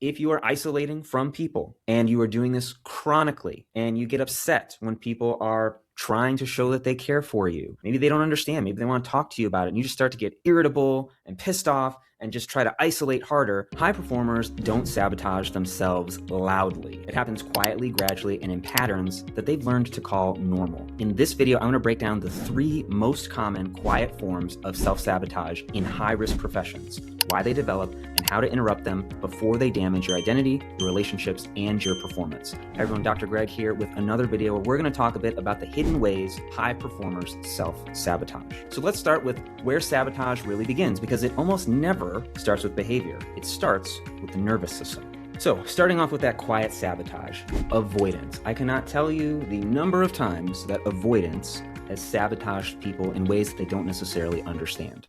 If you are isolating from people and you are doing this chronically and you get upset when people are trying to show that they care for you, maybe they don't understand, maybe they want to talk to you about it, and you just start to get irritable and pissed off and just try to isolate harder, high performers don't sabotage themselves loudly. It happens quietly, gradually, and in patterns that they've learned to call normal. In this video, I want to break down the 3 most common quiet forms of self-sabotage in high-risk professions, why they develop, and how to interrupt them before they damage your identity, your relationships, and your performance. Hey everyone, Dr. Greg here with another video where we're going to talk a bit about the hidden ways high performers self-sabotage. So let's start with where sabotage really begins, because it almost never starts with behavior. It starts with the nervous system. So starting off with that quiet sabotage, avoidance. I cannot tell you the number of times that avoidance has sabotaged people in ways that they don't necessarily understand.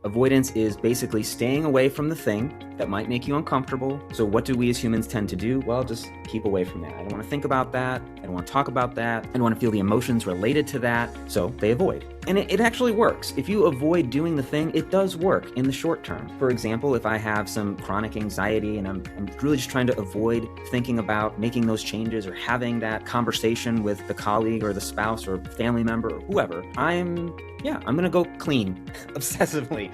Avoidance is basically staying away from the thing that might make you uncomfortable. So what do we as humans tend to do? Well, just keep away from that. I don't want to think about that. I don't want to talk about that. I don't want to feel the emotions related to that. So they avoid. And it actually works. If you avoid doing the thing, it does work in the short term. For example, if I have some chronic anxiety and I'm really just trying to avoid thinking about making those changes or having that conversation with the colleague or the spouse or family member or whoever, I'm going to go clean obsessively.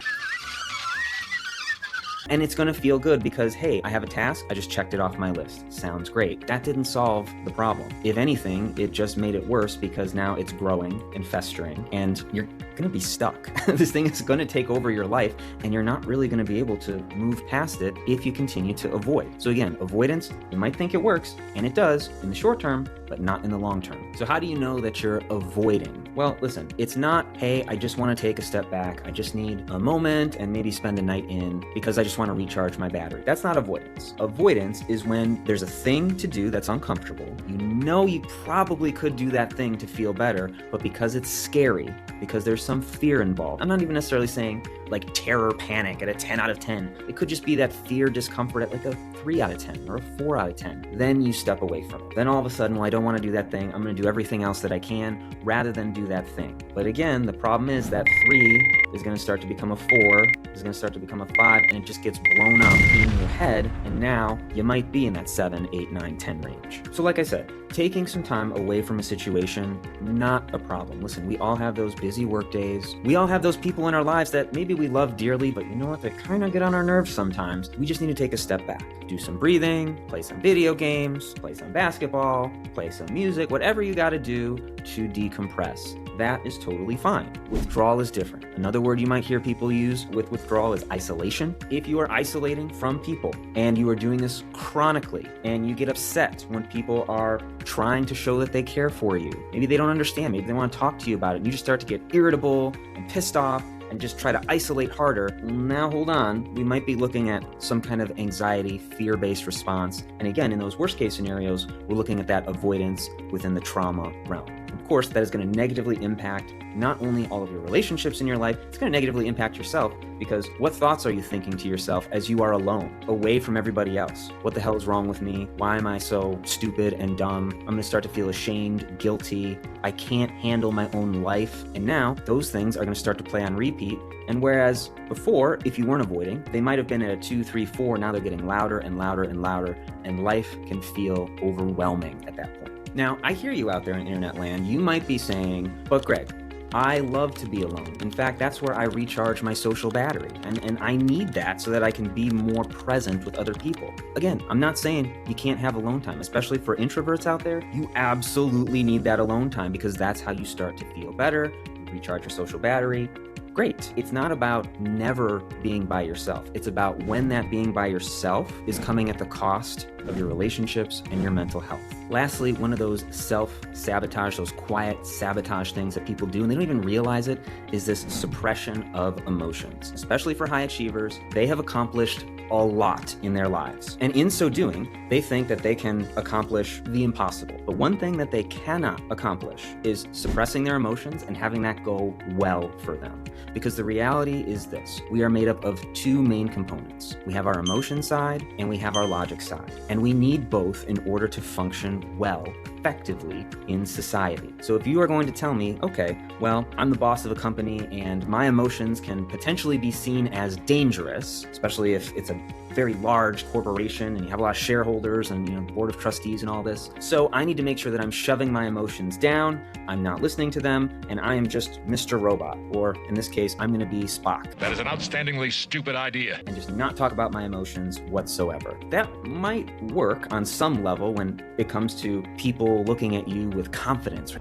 And it's going to feel good because, hey, I have a task, I just checked it off my list. Sounds great. That didn't solve the problem. If anything, it just made it worse because now it's growing and festering and you're going to be stuck. This thing is going to take over your life and you're not really going to be able to move past it if you continue to avoid. So again, avoidance, you might think it works, and it does in the short term, but not in the long term. So how do you know that you're avoiding? Well, listen, it's not, hey, I just want to take a step back. I just need a moment and maybe spend a night in because I just want to recharge my battery. That's not avoidance. Avoidance is when there's a thing to do that's uncomfortable. You know you probably could do that thing to feel better, but because it's scary, because there's some fear involved. I'm not even necessarily saying like terror panic at a 10 out of 10. It could just be that fear discomfort at like a 3 out of 10 or a 4 out of 10. Then you step away from it. Then all of a sudden, well, I don't want to do that thing. I'm going to do everything else that I can rather than do that thing. But again, the problem is that 3 is going to start to become a 4, is going to start to become a 5, and it just gets blown up in your head. And now you might be in that 7, 8, 9, 10 range. So like I said, taking some time away from a situation, not a problem. Listen, we all have those busy work days. We all have those people in our lives that maybe we love dearly, but you know what? They kind of get on our nerves sometimes. We just need to take a step back, do some breathing, play some video games, play some basketball, play some music, whatever you got to do to decompress. That is totally fine. Withdrawal is different. Another word you might hear people use with withdrawal is isolation. If you are isolating from people and you are doing this chronically and you get upset when people are trying to show that they care for you, maybe they don't understand, maybe they want to talk to you about it, and you just start to get irritable and pissed off and just try to isolate harder. Now hold on, we might be looking at some kind of anxiety, fear-based response. And again, in those worst case scenarios, we're looking at that avoidance within the trauma realm. Of course, that is going to negatively impact not only all of your relationships in your life, it's going to negatively impact yourself, because what thoughts are you thinking to yourself as you are alone, away from everybody else? What the hell is wrong with me? Why am I so stupid and dumb? I'm going to start to feel ashamed, guilty. I can't handle my own life. And now those things are going to start to play on repeat. And whereas before, if you weren't avoiding, they might have been at a 2, 3, 4. Now they're getting louder and louder and louder, and life can feel overwhelming at that point. Now, I hear you out there in internet land. You might be saying, but Greg, I love to be alone. In fact, that's where I recharge my social battery. And I need that so that I can be more present with other people. Again, I'm not saying you can't have alone time, especially for introverts out there. You absolutely need that alone time because that's how you start to feel better, you recharge your social battery. Great. It's not about never being by yourself. It's about when that being by yourself is coming at the cost of your relationships and your mental health. Lastly, one of those self-sabotage, those quiet sabotage things that people do, and they don't even realize it, is this suppression of emotions. Especially for high achievers, they have accomplished a lot in their lives. And in so doing, they think that they can accomplish the impossible. But one thing that they cannot accomplish is suppressing their emotions and having that go well for them. Because the reality is this: we are made up of 2 main components. We have our emotion side and we have our logic side. And we need both in order to function well effectively in society. So if you are going to tell me, okay, well, I'm the boss of a company and my emotions can potentially be seen as dangerous, especially if it's a very large corporation and you have a lot of shareholders and board of trustees and all this. So I need to make sure that I'm shoving my emotions down, I'm not listening to them, and I am just Mr. Robot, or in this case, I'm going to be Spock. That is an outstandingly stupid idea. And just not talk about my emotions whatsoever. That might work on some level when it comes to people looking at you with confidence.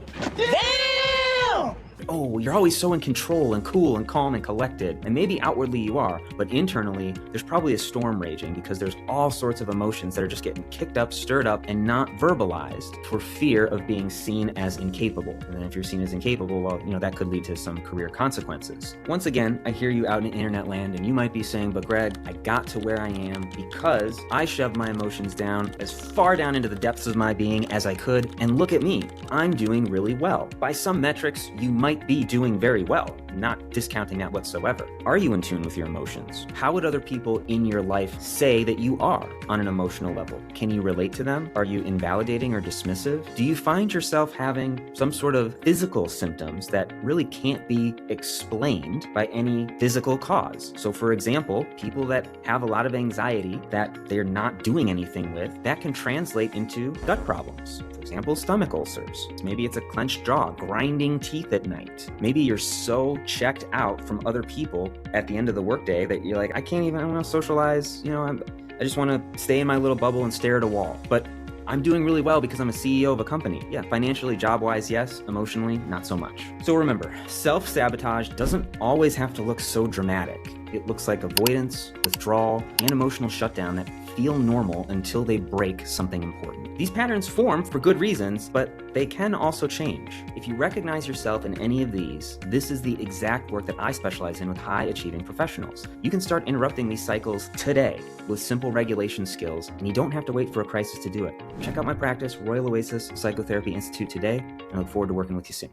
Oh, you're always so in control and cool and calm and collected. And maybe outwardly you are, but internally, there's probably a storm raging because there's all sorts of emotions that are just getting kicked up, stirred up, and not verbalized for fear of being seen as incapable. And then if you're seen as incapable, well, that could lead to some career consequences. Once again, I hear you out in internet land, and you might be saying, but Greg, I got to where I am because I shoved my emotions down as far down into the depths of my being as I could, and look at me, I'm doing really well. By some metrics, you might be doing very well, not discounting that whatsoever. Are you in tune with your emotions? How would other people in your life say that you are on an emotional level? Can you relate to them? Are you invalidating or dismissive? Do you find yourself having some sort of physical symptoms that really can't be explained by any physical cause? So for example, people that have a lot of anxiety that they're not doing anything with, that can translate into gut problems. For example, stomach ulcers. Maybe it's a clenched jaw, grinding teeth at night. Maybe you're so checked out from other people at the end of the workday that you're like, I don't want to socialize, I just want to stay in my little bubble and stare at a wall. But I'm doing really well because I'm a CEO of a company. Yeah, financially, job-wise, yes. Emotionally, not so much. So remember, self-sabotage doesn't always have to look so dramatic. It looks like avoidance, withdrawal, and emotional shutdown that feel normal until they break something important. These patterns form for good reasons, but they can also change. If you recognize yourself in any of these, this is the exact work that I specialize in with high-achieving professionals. You can start interrupting these cycles today with simple regulation skills, and you don't have to wait for a crisis to do it. Check out my practice, Royal Oasis Psychotherapy Institute today, and I look forward to working with you soon.